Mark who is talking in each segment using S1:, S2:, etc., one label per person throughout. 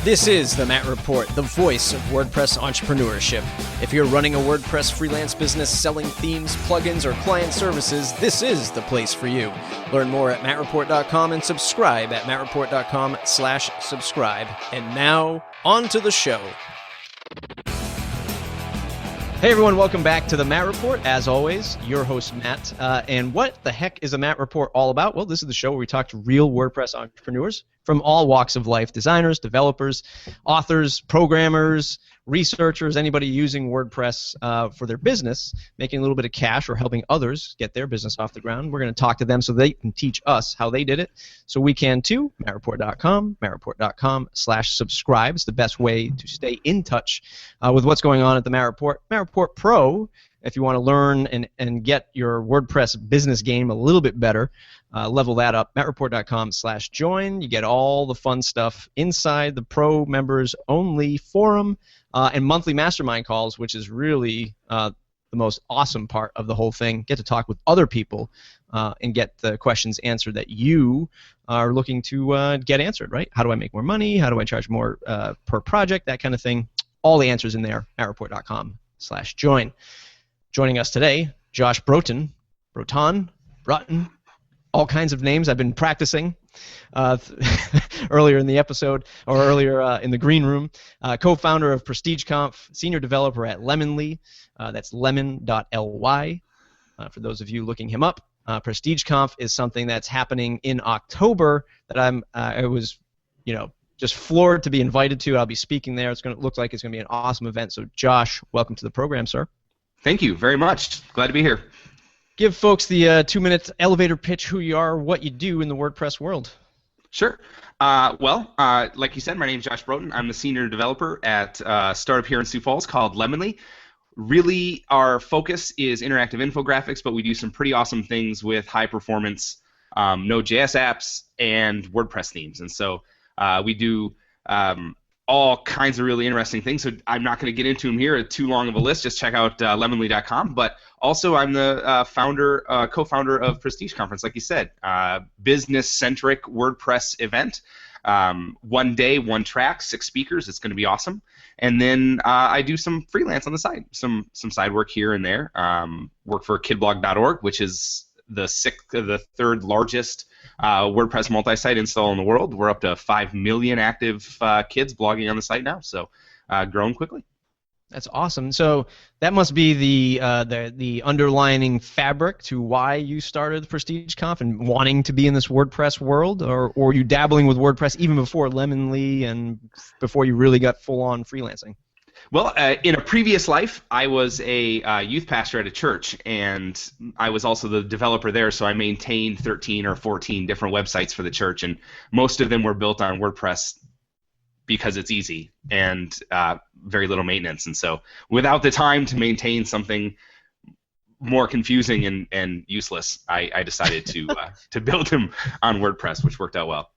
S1: This is the Matt Report, the voice of WordPress entrepreneurship. If you're running a WordPress freelance business selling themes, plugins, or client services, this is the place for you. Learn more at mattreport.com and subscribe at mattreport.com/subscribe. And now, on to the show. Hey everyone, welcome back to the Matt Report. As always, your host Matt. And what the heck is a Matt Report all about? Well, this is the show where we talk to real WordPress entrepreneurs from all walks of life: designers, developers, authors, programmers, researchers, anybody using WordPress for their business, making a little bit of cash or helping others get their business off the ground. We're going to talk to them so they can teach us how they did it, so we can too. mattreport.com, mattreport.com/subscribe is the best way to stay in touch with what's going on at the Matt Report. Matt Report Pro, if you want to learn and get your WordPress business game a little bit better, level that up, mattreport.com/join. You get all the fun stuff inside the Pro members only forum and monthly mastermind calls, which is really the most awesome part of the whole thing. Get to talk with other people and get the questions answered that you are looking to get answered, right? How do I make more money? How do I charge more per project? That kind of thing. All the answers in there, mattreport.com/join. Joining us today, Josh Broton, Broton, all kinds of names I've been practicing earlier in the episode, or earlier in the green room. Co-founder of PrestigeConf, senior developer at Lemonly. That's lemon.ly. For those of you looking him up, PrestigeConf is something that's happening in October that I was, just floored to be invited to. I'll be speaking there. It's going to look like it's going to be an awesome event. So, Josh, welcome to the program, sir.
S2: Thank you very much. Glad to be here.
S1: Give folks the 2-minute elevator pitch, who you are, what you do in the WordPress world.
S2: Sure. Like you said, my name is Josh Broton. I'm the senior developer at a startup here in Sioux Falls called Lemonly. Really, our focus is interactive infographics, but we do some pretty awesome things with high-performance Node.js apps and WordPress themes. And so we do all kinds of really interesting things. So I'm not going to get into them here. It's too long of a list. Just check out lemonly.com. But also, I'm the co-founder of Prestige Conference, like you said, business-centric WordPress event. 1 day, 1 track, 6 speakers. It's going to be awesome. And then I do some freelance on the side, some side work here and there. Work for kidblog.org, which is the third largest WordPress multi-site install in the world. We're up to 5 million active kids blogging on the site now, so growing quickly.
S1: That's awesome. So that must be the underlining fabric to why you started PrestigeConf and wanting to be in this WordPress world, or were you dabbling with WordPress even before Lemonly and before you really got full-on freelancing?
S2: Well, in a previous life, I was a youth pastor at a church, and I was also the developer there, so I maintained 13 or 14 different websites for the church, and most of them were built on WordPress because it's easy and very little maintenance. And so without the time to maintain something more confusing and useless, I decided to build them on WordPress, which worked out well.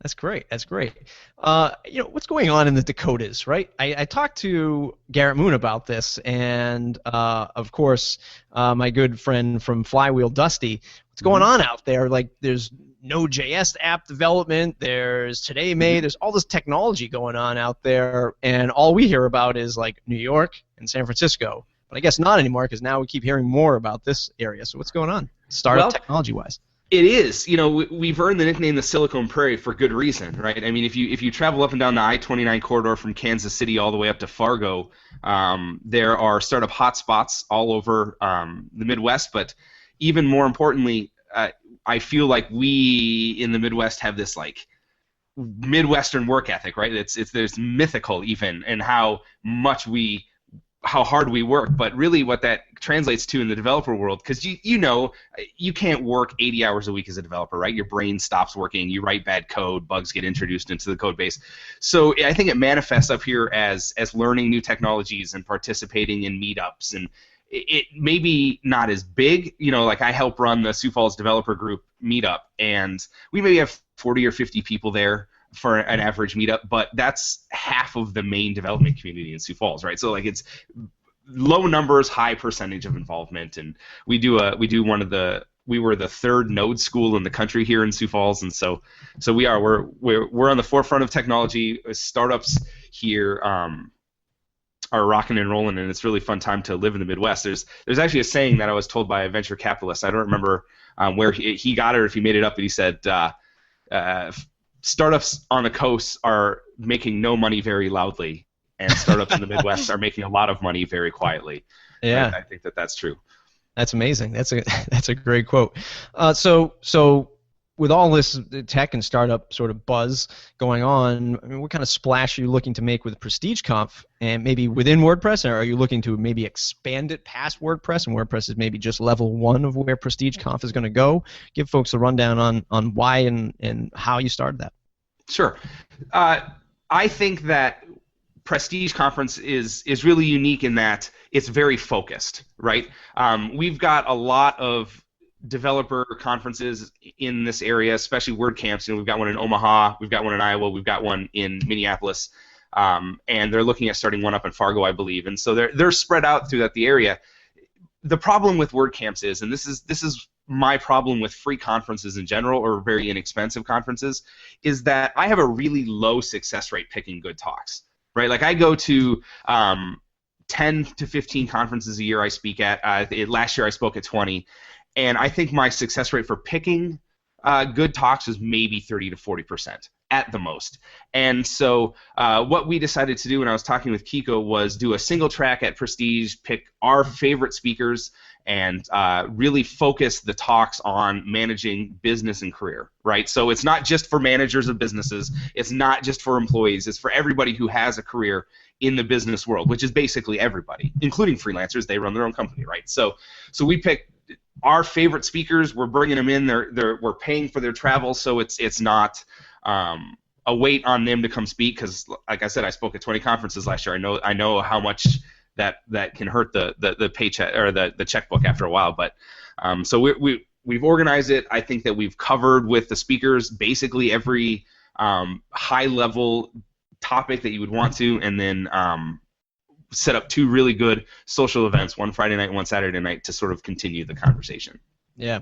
S1: That's great. That's great. What's going on in the Dakotas, right? I talked to Garrett Moon about this, and of course, my good friend from Flywheel, Dusty. What's going on out there? Like, there's Node.js app development. There's Today May. There's all this technology going on out there, and all we hear about is like New York and San Francisco. But I guess not anymore, because now we keep hearing more about this area. So what's going on, startup technology-wise?
S2: It is. We've earned the nickname the Silicon Prairie for good reason, right? I mean, if you travel up and down the I-29 corridor from Kansas City all the way up to Fargo, there are startup hotspots all over the Midwest. But even more importantly, I feel like we in the Midwest have this like Midwestern work ethic, right? There's mythical even in how hard we work, but really what that translates to in the developer world, because you can't work 80 hours a week as a developer, right? Your brain stops working, you write bad code, bugs get introduced into the code base. So I think it manifests up here as learning new technologies and participating in meetups, and it may be not as big, like I help run the Sioux Falls Developer Group meetup, and we maybe have 40 or 50 people there for an average meetup, but that's half of the main development community in Sioux Falls, right? So like it's low numbers, high percentage of involvement, and we do one of the we were the third Node school in the country here in Sioux Falls, and so we're on the forefront of technology. Startups here are rocking and rolling, and it's a really fun time to live in the Midwest. There's actually a saying that I was told by a venture capitalist. I don't remember where he got it or if he made it up, but he said startups on the coast are making no money very loudly, and startups in the Midwest are making a lot of money very quietly.
S1: Yeah,
S2: I think that's true.
S1: That's amazing. That's a great quote. So with all this tech and startup sort of buzz going on, I mean, what kind of splash are you looking to make with PrestigeConf, and maybe within WordPress, or are you looking to maybe expand it past WordPress, and WordPress is maybe just level 1 of where PrestigeConf is going to go? Give folks a rundown on why and how you started that.
S2: Sure. I think that Prestige Conference is really unique in that it's very focused, right? We've got a lot of developer conferences in this area, especially WordCamps. You know, we've got one in Omaha, we've got one in Iowa, we've got one in Minneapolis, and they're looking at starting one up in Fargo, I believe. And so they're spread out throughout the area. The problem with WordCamps is, and this is my problem with free conferences in general, or very inexpensive conferences, is that I have a really low success rate picking good talks. Right, like I go to 10 to 15 conferences a year I speak at. Last year I spoke at 20, and I think my success rate for picking good talks is maybe 30 to 40% at the most. And so what we decided to do when I was talking with Kiko was do a single track at Prestige, pick our favorite speakers, and really focus the talks on managing business and career, right? So it's not just for managers of businesses, it's not just for employees, it's for everybody who has a career in the business world, which is basically everybody, including freelancers. They run their own company, right? So we pick our favorite speakers, we're bringing them in, we're paying for their travel, so it's not a weight on them to come speak, because like I said, I spoke at 20 conferences last year. I know how much that can hurt the paycheck or the checkbook after a while. But so we've organized it. I think that we've covered with the speakers basically every high level topic that you would want to, and then set up 2 really good social events, one Friday night, one Saturday night, to sort of continue the conversation.
S1: Yeah,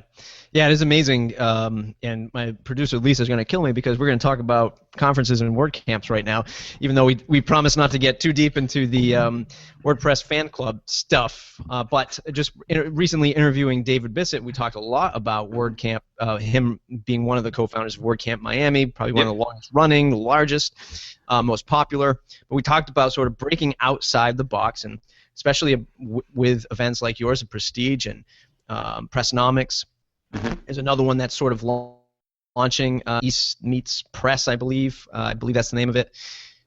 S1: it is amazing, and my producer Lisa is going to kill me because we're going to talk about conferences and WordCamps right now, even though we promised not to get too deep into the WordPress fan club stuff. But just recently interviewing David Bissett, we talked a lot about WordCamp, him being one of the co-founders of WordCamp Miami, probably one of the longest running, the largest, most popular. But we talked about sort of breaking outside the box, and especially with events like yours at Prestige and Pressnomics. There's another one that's sort of launching, East Meets Press, I believe. I believe that's the name of it.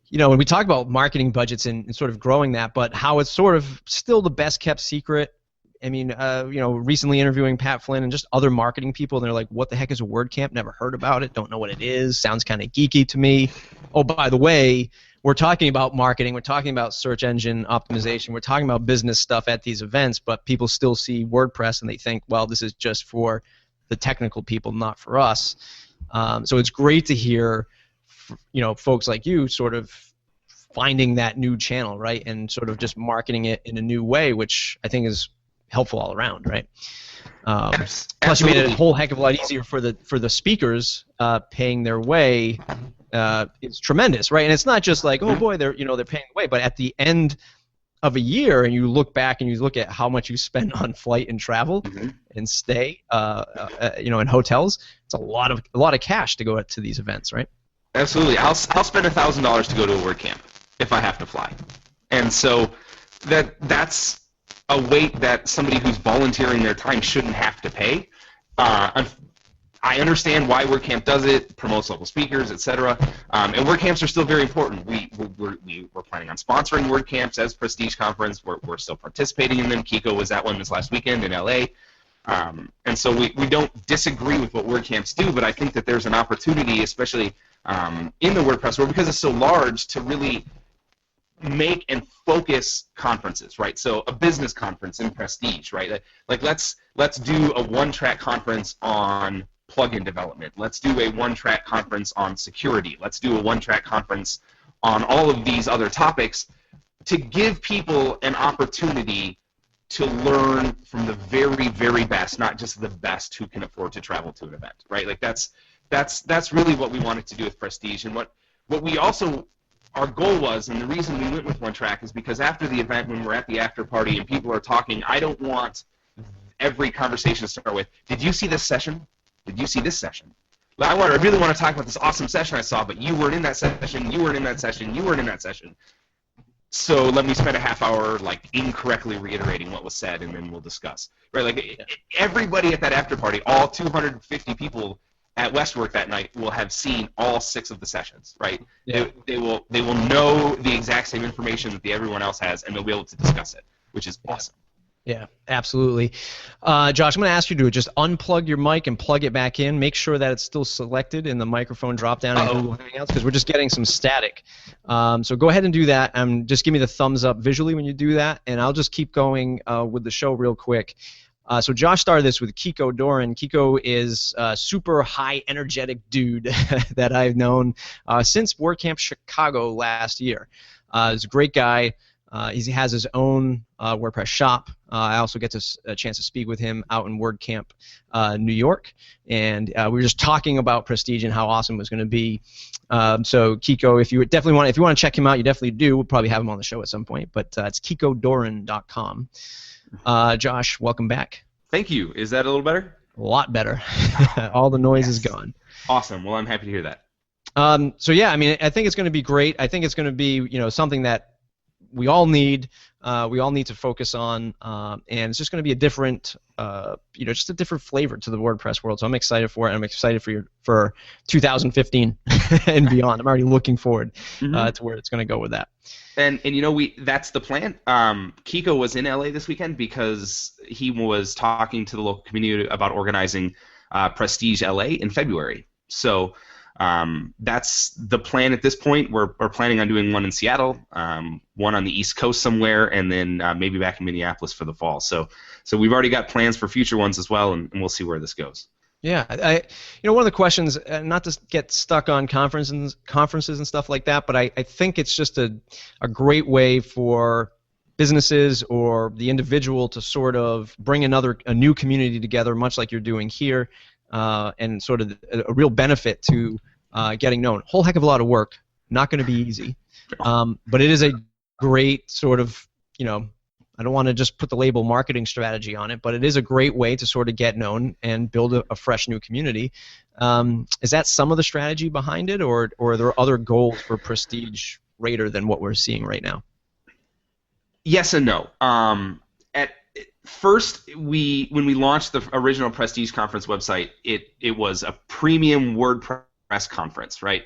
S1: You know, when we talk about marketing budgets and sort of growing that, but how it's sort of still the best kept secret. I mean, you know, recently interviewing Pat Flynn and just other marketing people, and they're like, what the heck is a WordCamp? Never heard about it. Don't know what it is. Sounds kind of geeky to me. Oh, by the way, we're talking about marketing, we're talking about search engine optimization, we're talking about business stuff at these events, but people still see WordPress and they think, well, this is just for the technical people, not for us. So it's great to hear, you know, folks like you sort of finding that new channel, right, and sort of just marketing it in a new way, which I think is helpful all around, right? Plus, you made it a whole heck of a lot easier for the speakers paying their way. It's tremendous, right? And it's not just like, oh boy, they're paying the way, but at the end of a year, and you look back and you look at how much you spend on flight and travel and stay, in hotels, it's a lot of cash to go to these events, right?
S2: Absolutely. I'll spend $1,000 to go to a WordCamp if I have to fly, and so that's a weight that somebody who's volunteering their time shouldn't have to pay. I understand why WordCamp does it, promotes local speakers, etc. And WordCamps are still very important. We're planning on sponsoring WordCamps as Prestige Conference. We're still participating in them. Kiko was at one this last weekend in LA. And so we don't disagree with what WordCamps do, but I think that there's an opportunity, especially in the WordPress world, because it's so large, to really make and focus conferences, right? So a business conference in Prestige, right? Like let's do a one-track conference on plugin development. Let's do a one-track conference on security. Let's do a one-track conference on all of these other topics to give people an opportunity to learn from the very, very best, not just the best who can afford to travel to an event, right? Like that's really what we wanted to do with Prestige, and what we also, our goal was, and the reason we went with one track is because after the event, when we're at the after party and people are talking, I don't want every conversation to start with, did you see this session? Did you see this session? I really want to talk about this awesome session I saw, but you weren't in that session, you weren't in that session, you weren't in that session. So let me spend a half hour like incorrectly reiterating what was said, and then we'll discuss. Right? Like everybody at that after party, all 250 people at Westwork that night will have seen all 6 of the sessions. Right?
S1: Yeah.
S2: They will know the exact same information that everyone else has, and they'll be able to discuss it, which is awesome.
S1: Yeah, absolutely. Josh, I'm going to ask you to just unplug your mic and plug it back in. Make sure that it's still selected in the microphone drop-down in Google Hangouts, because we're just getting some static. So go ahead and do that. Just give me the thumbs up visually when you do that, and I'll just keep going with the show real quick. So Josh started this with Kiko Doran. Kiko is a super high energetic dude that I've known since WordCamp Chicago last year. He's a great guy. He has his own WordPress shop. I also get a chance to speak with him out in WordCamp New York, and we were just talking about Prestige and how awesome it was going to be. So Kiko, if you want to check him out, you definitely do. We'll probably have him on the show at some point, but it's KikoDoran.com. Josh, welcome back.
S2: Thank you. Is that a little better?
S1: A lot better. All the noise is gone.
S2: Awesome. Well, I'm happy to hear that.
S1: So yeah, I mean, I think it's going to be great. I think it's going to be something that we all need to focus on, and it's just going to be a different, just a different flavor to the WordPress world. So I'm excited for it. I'm excited for 2015 and beyond. I'm already looking forward to where it's going to go with that.
S2: And that's the plan. Kiko was in LA this weekend because he was talking to the local community about organizing Prestige LA in February. So that's the plan at this point. We're planning on doing one in Seattle, one on the East Coast somewhere, and then maybe back in Minneapolis for the fall. So we've already got plans for future ones as well, and we'll see where this goes.
S1: Yeah, one of the questions, not to get stuck on conferences and stuff like that, but I think it's just a great way for businesses or the individual to sort of bring a new community together, much like you're doing here. And sort of a real benefit to getting known. Whole heck of a lot of work. Not going to be easy. But it is a great sort of, I don't want to just put the label marketing strategy on it, but it is a great way to sort of get known and build a fresh new community. Is that some of the strategy behind it, or are there other goals for Prestige greater than what we're seeing right now?
S2: Yes and no. First, when we launched the original Prestige conference website, it was a premium WordPress conference, right?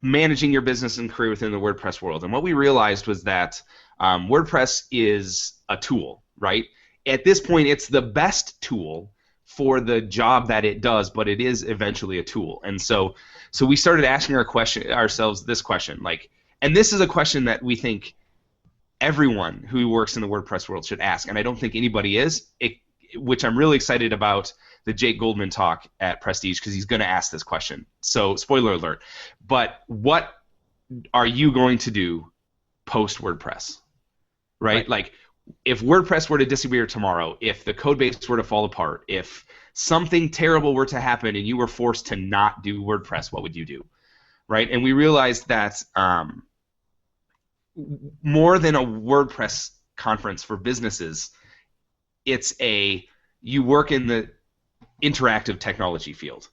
S2: Managing your business and career within the WordPress world. And what we realized was that WordPress is a tool, right? At this point, it's the best tool for the job that it does, but it is eventually a tool. And so we started asking ourselves this question, and this is a question that we think everyone who works in the WordPress world should ask, and I don't think anybody is, which I'm really excited about the Jake Goldman talk at Prestige, because he's going to ask this question. So, spoiler alert. But what are you going to do post-WordPress? Right? Like, if WordPress were to disappear tomorrow, if the code base were to fall apart, if something terrible were to happen and you were forced to not do WordPress, what would you do? Right? And we realized that more than a WordPress conference for businesses, you work in the interactive technology field.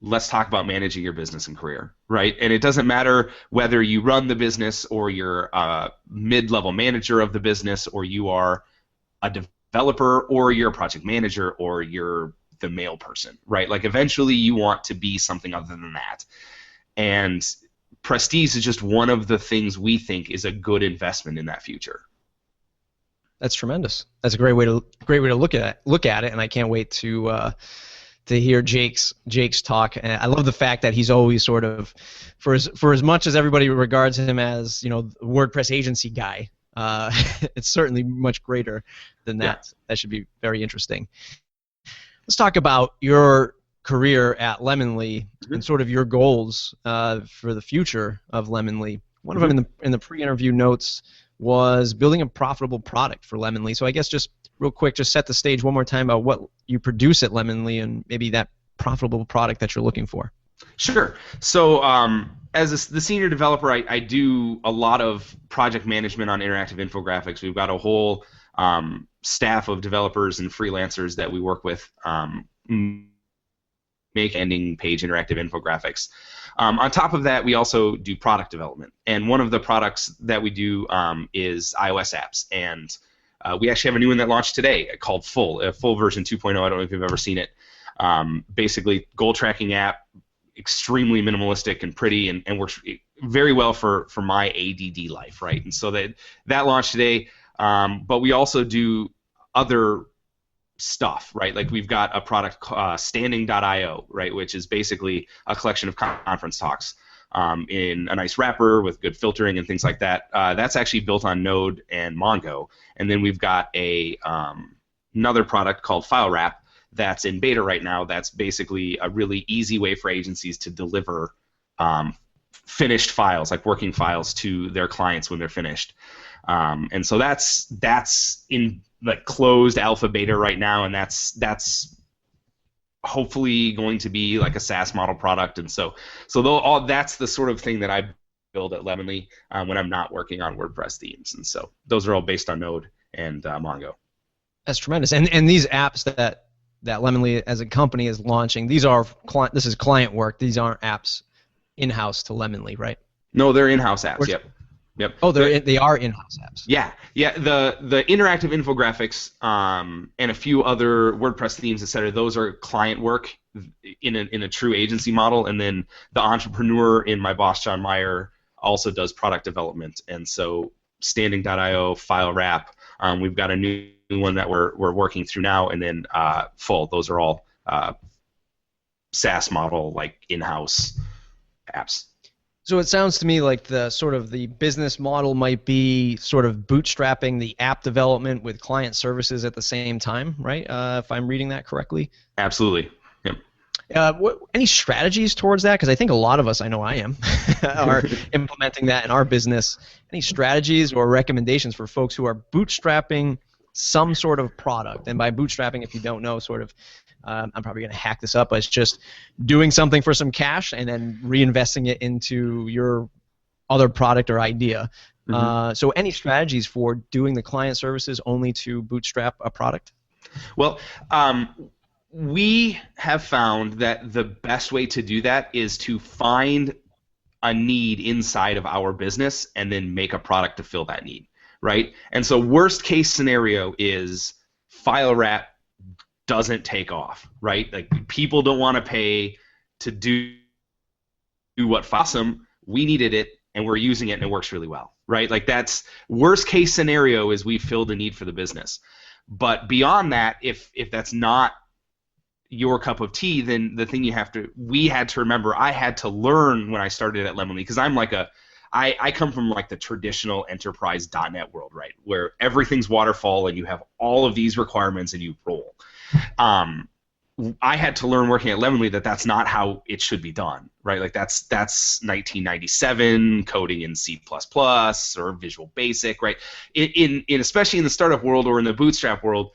S2: Let's talk about managing your business and career, right? And it doesn't matter whether you run the business or you're a mid-level manager of the business, or you are a developer, or you're a project manager, or you're the mail person, right? Like, eventually you want to be something other than that. And Prestige is just one of the things we think is a good investment in that future.
S1: That's tremendous. That's a great way to look at it, and I can't wait to hear Jake's talk. And I love the fact that he's always sort of, for as much as everybody regards him as WordPress agency guy, it's certainly much greater than that. Yeah. That should be very interesting. Let's talk about your career at Lemonly and sort of your goals for the future of Lemonly. One of them in the pre-interview notes was building a profitable product for Lemon.ly. So I guess just real quick, just set the stage one more time about what you produce at Lemon.ly and maybe that profitable product that you're looking for.
S2: Sure. So as the senior developer, I do a lot of project management on interactive infographics. We've got a whole staff of developers and freelancers that we work with make ending page interactive infographics. On top of that, we also do product development. And one of the products that we do is iOS apps. And we actually have a new one that launched today called Full version 2.0. I don't know if you've ever seen it. Basically, goal tracking app, extremely minimalistic and pretty, and works very well for my ADD life, right? And so that launched today. But we also do other stuff, right? Like we've got a product standing.io, right, which is basically a collection of conference talks in a nice wrapper with good filtering and things like that. That's actually built on Node and Mongo. And then we've got another product called FileWrap that's in beta right now. That's basically a really easy way for agencies to deliver finished files, like working files, to their clients when they're finished. And so that's in like closed alpha beta right now, and that's hopefully going to be like a SaaS model product. And so that's the sort of thing that I build at Lemon.ly when I'm not working on WordPress themes. And so those are all based on Node and Mongo.
S1: That's tremendous. And these apps that Lemon.ly as a company is launching, this is client work. These aren't apps in-house to Lemon.ly, right? No,
S2: they're in-house apps. Yep.
S1: Oh, they are in-house apps.
S2: Yeah. The interactive infographics and a few other WordPress themes, etc. Those are client work in a true agency model, and then the entrepreneur in my boss John Meyer also does product development. And so standing.io, FileWrap, we've got a new one that we're working through now, and then Full. Those are all SaaS model, like in-house apps.
S1: So it sounds to me like the business model might be sort of bootstrapping the app development with client services at the same time, right? If I'm reading that correctly.
S2: Absolutely. Yep.
S1: Any strategies towards that? Because I think a lot of us, I know I am, are implementing that in our business. Any strategies or recommendations for folks who are bootstrapping some sort of product? And by bootstrapping, if you don't know, sort of, I'm probably going to hack this up, but it's just doing something for some cash and then reinvesting it into your other product or idea. Mm-hmm. So any strategies for doing the client services only to bootstrap a product?
S2: Well, we have found that the best way to do that is to find a need inside of our business and then make a product to fill that need, right? And so worst case scenario is FileWrap doesn't take off, right? Like people don't want to pay to do what awesome. We needed it and we're using it and it works really well, right? Like that's worst case scenario is we filled a need for the business. But beyond that, if that's not your cup of tea, then the thing we had to remember, I had to learn when I started at Lemon.ly, because I'm like I come from like the traditional enterprise .NET world, right, where everything's waterfall and you have all of these requirements and you roll. I had to learn working at Lemon.ly that that's not how it should be done, right? Like that's 1997 coding in C++ or Visual Basic, right? In especially in the startup world or in the bootstrap world,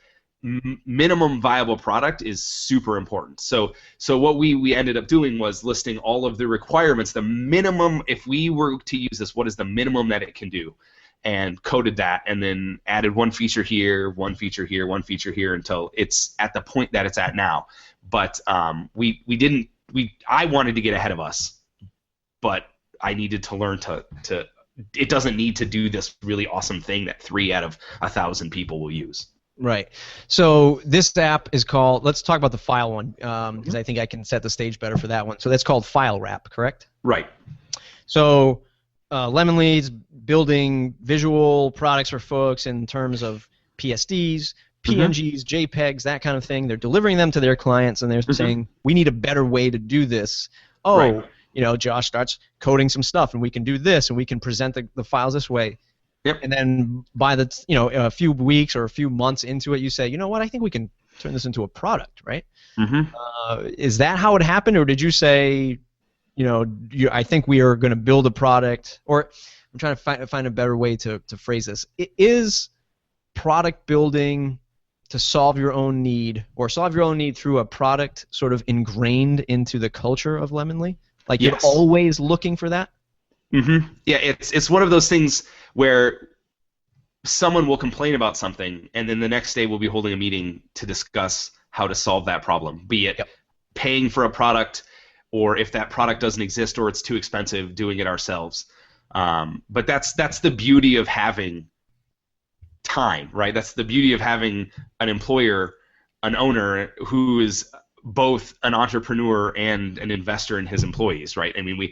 S2: minimum viable product is super important. So what we ended up doing was listing all of the requirements, the minimum, if we were to use this, what is the minimum that it can do, and coded that, and then added one feature here, one feature here, one feature here until it's at the point that it's at now. But I wanted to get ahead of us, but I needed to learn to it doesn't need to do this really awesome thing that 3 out of 1,000 people will use.
S1: Right. So this app is called, let's talk about the file one, because I think I can set the stage better for that one. So that's called FileWrap, correct?
S2: Right.
S1: So Lemon.ly's building visual products for folks in terms of PSDs, PNGs, JPEGs, that kind of thing. They're delivering them to their clients, and they're saying, we need a better way to do this. Right. Josh starts coding some stuff, and we can do this, and we can present the files this way. Yep. And then by a few weeks or a few months into it, you say, you know what, I think we can turn this into a product, right? Mm-hmm. Is that how it happened, or did you say, I think we are going to build a product, or I'm trying to find a better way to phrase this. It is product building to solve your own need, or solve your own need through a product sort of ingrained into the culture of Lemonly? Like,
S2: Yes.
S1: you're always looking for that?
S2: Mm-hmm. Yeah, it's one of those things where someone will complain about something, and then the next day we'll be holding a meeting to discuss how to solve that problem, be it paying for a product, or if that product doesn't exist or it's too expensive, doing it ourselves. But that's the beauty of having time, right? That's the beauty of having an employer, an owner who is both an entrepreneur and an investor in his employees, right? I mean,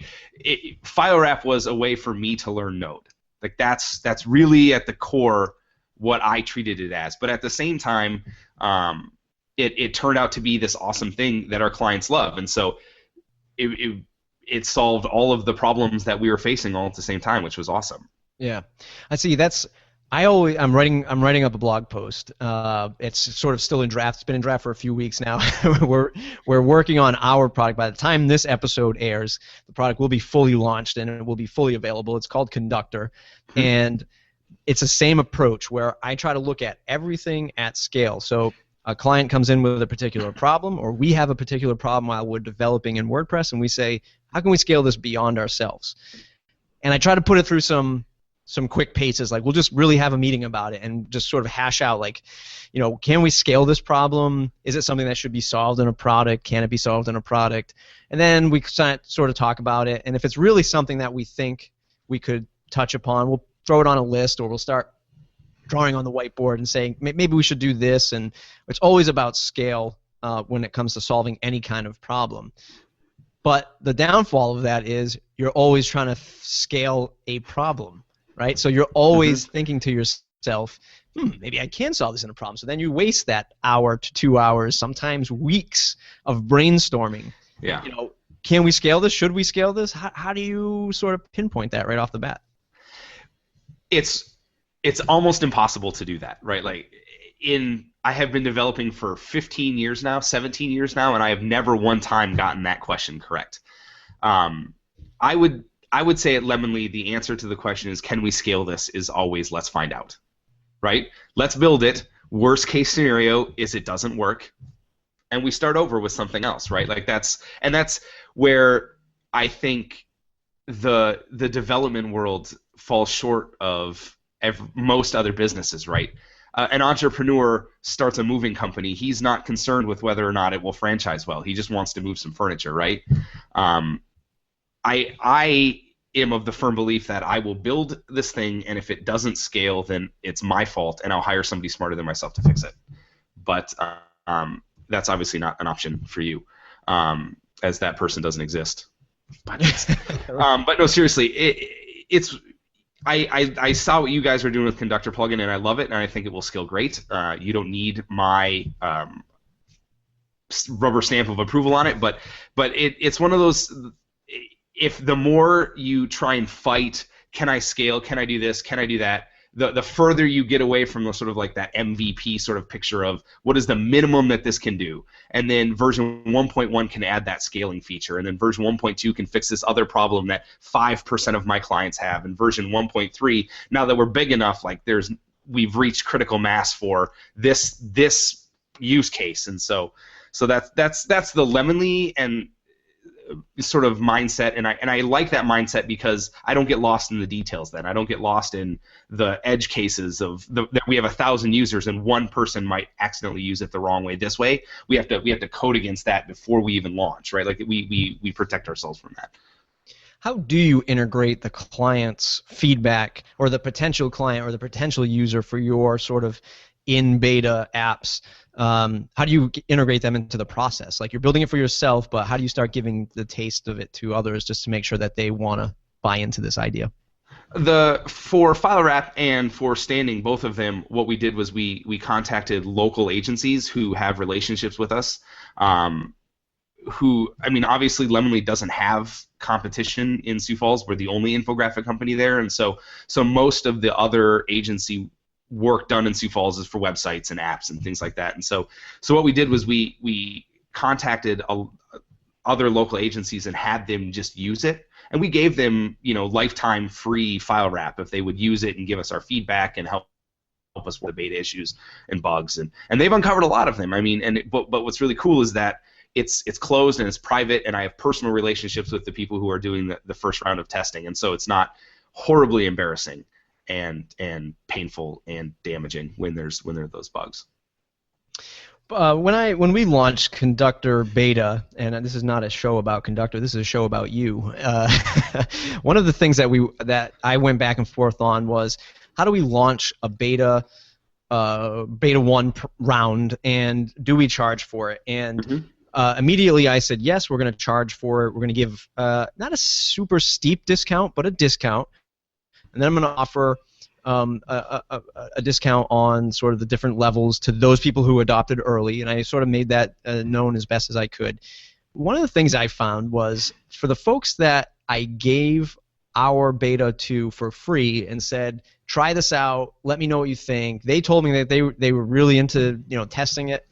S2: FileWrap was a way for me to learn Node. Like, that's really at the core what I treated it as. But at the same time, it turned out to be this awesome thing that our clients love, and so it solved all of the problems that we were facing all at the same time, which was awesome.
S1: Yeah, I see. I'm writing up a blog post. It's sort of still in draft. It's been in draft for a few weeks now. we're working on our product. By the time this episode airs, the product will be fully launched and it will be fully available. It's called Conductor, and it's the same approach where I try to look at everything at scale. So a client comes in with a particular problem, or we have a particular problem while we're developing in WordPress, and we say, how can we scale this beyond ourselves? And I try to put it through some quick paces. Like, we'll just really have a meeting about it and just sort of hash out, like, can we scale this problem? Is it something that should be solved in a product? Can it be solved in a product? And then we sort of talk about it. And if it's really something that we think we could touch upon, we'll throw it on a list, or we'll start drawing on the whiteboard and saying, maybe we should do this. And it's always about scale when it comes to solving any kind of problem. But the downfall of that is you're always trying to scale a problem, right? So you're always thinking to yourself, maybe I can solve this in a problem. So then you waste that hour to 2 hours, sometimes weeks of brainstorming.
S2: Yeah.
S1: Can we scale this? Should we scale this? How do you sort of pinpoint that right off the bat?
S2: It's almost impossible to do that, right? Like, I have been developing for 15 years now, 17 years now, and I have never one time gotten that question correct. I would say at Lemonly, the answer to the question is, can we scale this, is always, let's find out, right? Let's build it. Worst case scenario is it doesn't work, and we start over with something else, right? Like, that's where I think the development world falls short of most other businesses, right? An entrepreneur starts a moving company. He's not concerned with whether or not it will franchise well. He just wants to move some furniture, right? I am of the firm belief that I will build this thing, and if it doesn't scale, then it's my fault, and I'll hire somebody smarter than myself to fix it. But that's obviously not an option for you, as that person doesn't exist. But no, seriously, I saw what you guys are doing with Conductor plugin, and I love it, and I think it will scale great. You don't need my rubber stamp of approval on it, but it's one of those. If the more you try and fight, can I scale? Can I do this? Can I do that? The further you get away from the sort of like that MVP sort of picture of what is the minimum that this can do, and then version 1.1 can add that scaling feature, and then version 1.2 can fix this other problem that 5% of my clients have, and version 1.3, now that we're big enough, like we've reached critical mass for this use case, and so that's the Lemonly and sort of mindset, and I like that mindset because I don't get lost in the details. Then I don't get lost in the edge cases of that we have 1,000 users and one person might accidentally use it the wrong way. This way, we have to code against that before we even launch, right? Like we protect ourselves from that.
S1: How do you integrate the client's feedback, or the potential client or the potential user for your sort of in beta apps? How do you integrate them into the process? Like, you're building it for yourself, but how do you start giving the taste of it to others just to make sure that they want to buy into this idea?
S2: For FileWrap and for Standing, both of them, what we did was we contacted local agencies who have relationships with us. Obviously Lemonly doesn't have competition in Sioux Falls. We're the only infographic company there, and so most of the other agency work done in Sioux Falls is for websites and apps and things like that. And so what we did was we contacted other local agencies and had them just use it. And we gave them, lifetime free file wrap if they would use it and give us our feedback and help us with the beta issues and bugs. And they've uncovered a lot of them. I mean, but what's really cool is that it's closed and it's private, and I have personal relationships with the people who are doing the first round of testing, and so it's not horribly embarrassing and painful and damaging when there are those bugs.
S1: When we launched Conductor Beta, and this is not a show about Conductor, this is a show about you. One of the things that I went back and forth on was, how do we launch a beta 1 round, and do we charge for it? And immediately I said, yes, we're going to charge for it. We're going to give not a super steep discount, but a discount. And then I'm going to offer a discount on sort of the different levels to those people who adopted early, and I sort of made that known as best as I could. One of the things I found was, for the folks that I gave our beta to for free and said, try this out, let me know what you think, they told me that they were really into testing it.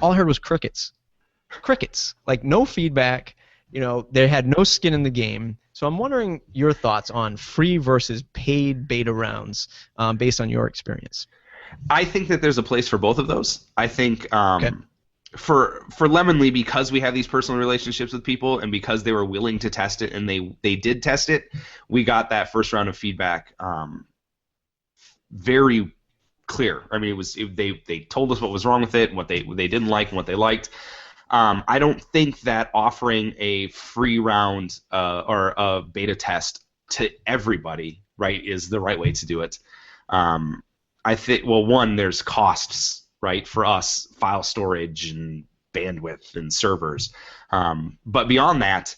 S1: All I heard was crickets. Like, no feedback. They had no skin in the game. So I'm wondering your thoughts on free versus paid beta rounds based on your experience.
S2: I think that there's a place for both of those. I think for Lemonly, because we have these personal relationships with people and because they were willing to test it and they did test it, we got that first round of feedback very clear. I mean, they told us what was wrong with it, and what they didn't like, and what they liked. I don't think that offering a free round or a beta test to everybody, right, is the right way to do it. I think, well, one, there's costs, right, for us, file storage and bandwidth and servers. But beyond that,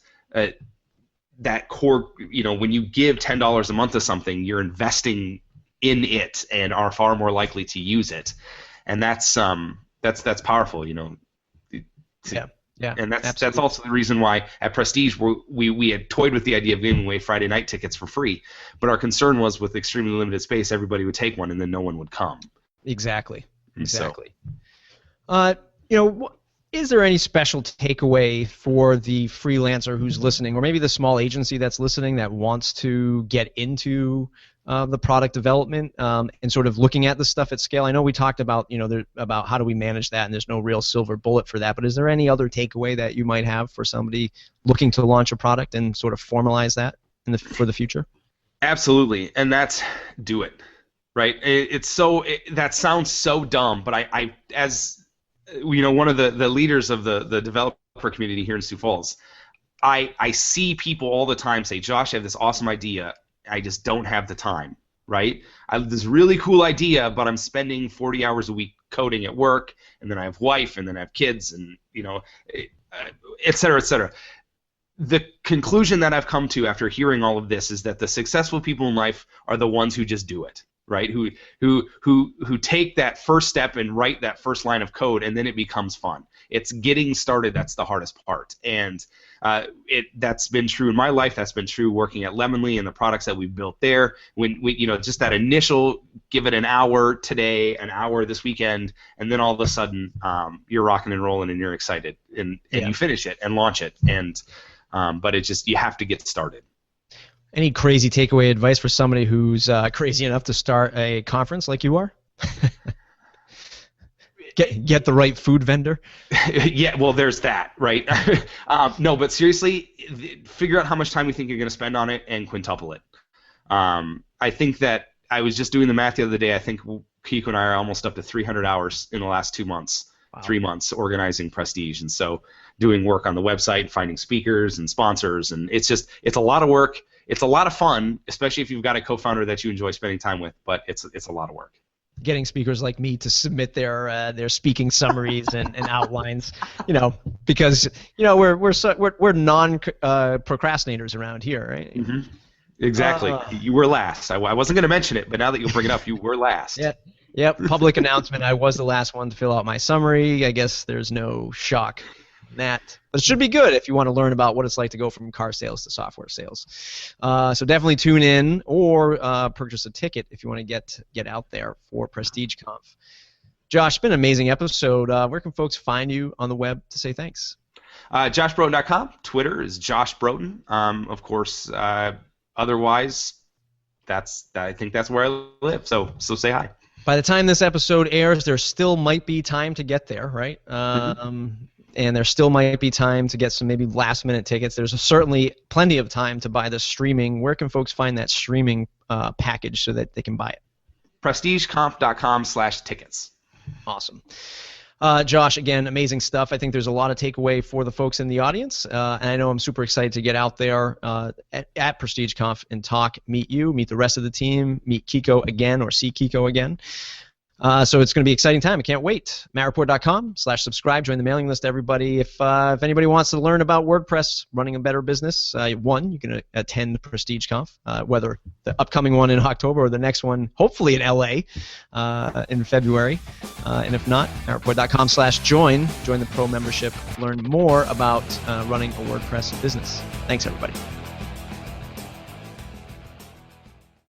S2: that core, when you give $10 a month to something, you're investing in it and are far more likely to use it, and that's powerful,
S1: Yeah,
S2: and that's also the reason why at Prestige we had toyed with the idea of giving away Friday night tickets for free, but our concern was, with extremely limited space, everybody would take one and then no one would come.
S1: Exactly.
S2: So,
S1: is there any special takeaway for the freelancer who's listening, or maybe the small agency that's listening that wants to get into the product development and sort of looking at the stuff at scale? I know we talked about about how do we manage that, and there's no real silver bullet for that. But is there any other takeaway that you might have for somebody looking to launch a product and sort of formalize that for the future? Absolutely, and that's do it. Right? That sounds so dumb, but I as one of the leaders of the developer community here in Sioux Falls, I see people all the time say, Josh, I have this awesome idea. I just don't have the time, right? I have this really cool idea, but I'm spending 40 hours a week coding at work, and then I have wife, and then I have kids, and et cetera, et cetera. The conclusion that I've come to after hearing all of this is that the successful people in life are the ones who just do it, right? Who take that first step and write that first line of code, and then it becomes fun. It's getting started that's the hardest part, and that's been true in my life. That's been true working at Lemonly and the products that we've built there. When just that initial, give it an hour today, an hour this weekend, and then all of a sudden you're rocking and rolling and you're excited, and you finish it and launch it, and but you have to get started. Any crazy takeaway advice for somebody who's crazy enough to start a conference like you are? Get the right food vendor. Yeah, well, there's that, right? No, but seriously, figure out how much time you think you're going to spend on it and quintuple it. I think that I was just doing the math the other day. I think Kiko and I are almost up to 300 hours in the last 2 months. Wow. 3 months organizing Prestige, and so doing work on the website, finding speakers and sponsors, and it's a lot of work. It's a lot of fun, especially if you've got a co-founder that you enjoy spending time with, but it's a lot of work. Getting speakers like me to submit their speaking summaries and outlines, because we're non-procrastinators around here, right? Mm-hmm. Exactly. You were last. I wasn't going to mention it, but now that you bring it up, you were last. Yeah. Yep, public announcement. I was the last one to fill out my summary. I guess there's no shock in that. But it should be good if you want to learn about what it's like to go from car sales to software sales. So definitely tune in or purchase a ticket if you want to get out there for PrestigeConf. Josh, it's been an amazing episode. Where can folks find you on the web to say thanks?
S2: JoshBroton.com. Twitter is Josh Broton. Of course, otherwise, I think that's where I live. So say hi.
S1: By the time this episode airs, there still might be time to get there, right? And there still might be time to get some maybe last-minute tickets. There's certainly plenty of time to buy the streaming. Where can folks find that streaming package so that they can buy it?
S2: PrestigeConf.com/tickets.
S1: Awesome. Josh, again, amazing stuff. I think there's a lot of takeaway for the folks in the audience, and I know I'm super excited to get out there at PrestigeConf and meet you, meet the rest of the team, meet Kiko again or see Kiko again. So it's going to be an exciting time. I can't wait. mattreport.com/subscribe. Join the mailing list, everybody. If anybody wants to learn about WordPress, running a better business, you can attend PrestigeConf, whether the upcoming one in October or the next one, hopefully in LA in February. And if not, mattreport.com/join. Join the pro membership. Learn more about running a WordPress business. Thanks, everybody.